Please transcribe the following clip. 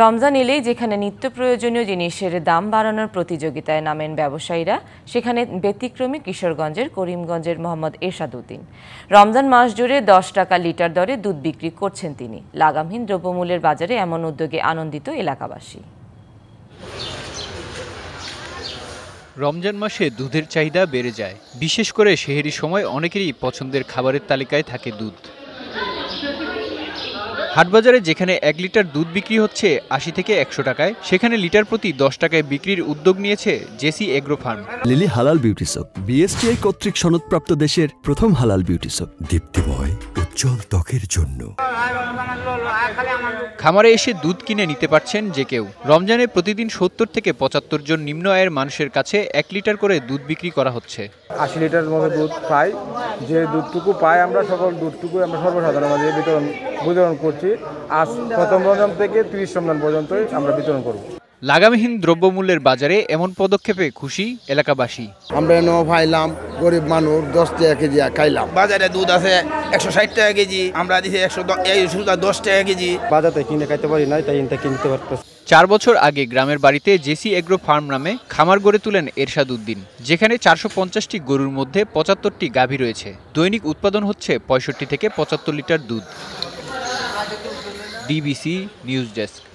রমজান এলেই যেখানে নিত্য প্রয়োজনীয় জিনিসের দাম বাড়ানোর প্রতিযোগিতায় নামেন ব্যবসায়ীরা, সেখানে ব্যতিক্রমী কিশোরগঞ্জের করিমগঞ্জের মোহাম্মদ এরশাদ উদ্দিন। রমজান মাস জুড়ে 10 টাকা লিটার দরে দুধ বিক্রি করছেন তিনি। লাগামহীন দ্রব্যমূল্যের বাজারে এমন উদ্যোগে আনন্দিত এলাকাবাসী। রমজান মাসে দুধের চাহিদা বেড়ে যায়, বিশেষ করে সেহরির সময় অনেকেরই পছন্দের খাবারের তালিকায় থাকে দুধ। হাটবাজারে যেখানে 1 লিটার দুধ বিক্রি হচ্ছে 80 থেকে 100 টাকায়, সেখানে লিটার প্রতি 10 টাকায় বিক্রির উদ্যোগ নিয়েছে জেসি এগ্রো ফার্ম। লিলি হালাল বিউটি সোপ, বিএসটিআই কর্তৃক সনদপ্রাপ্ত দেশের প্রথম হালাল বিউটি সোপ, দীপ্তিময় উজ্জ্বল ত্বকের জন্য। খামারে এসে দুধ কিনে নিতে পারছেন যে কেউ। রমজানে প্রতিদিন 70 থেকে 75 জন নিম্ন আয়ের মানুষের কাছে 1 লিটার করে দুধ বিক্রি করা হচ্ছে। 80 লিটার মতো দুধ পাই। যে দুধটুকু পাই আমরা সকল দুধটুকু আমরা সর্বসাধারণের মাঝে বিতরণ করছি। আজ প্রথম রমজান থেকে 30 রমজান পর্যন্তই আমরা বিতরণ করব। লাগামহীন দ্রব্যমূল্যের বাজারে এমন পদক্ষেপে খুশি এলাকাবাসী। আমরা পাইলাম, গরিব মানুষ 10 টাকা কেজি খাইলাম। বাজারে দুধ আছে 160 টাকা কেজি, আমরা দিছি 110 টাকা কেজি। বাজারে কিনে খাইতে পারি না, তাই কিনতে পারতেছি। 4 বছর আগে গ্রামের বাড়িতে জেসি এগ্রো ফার্ম নামে খামার গড়ে তুলেন এরশাদ উদ্দিন, যেখানে 450টি গরুর মধ্যে 75টি গাভী রয়েছে। দৈনিক উৎপাদন হচ্ছে 65 থেকে 75 লিটার দুধ। DBC news desk.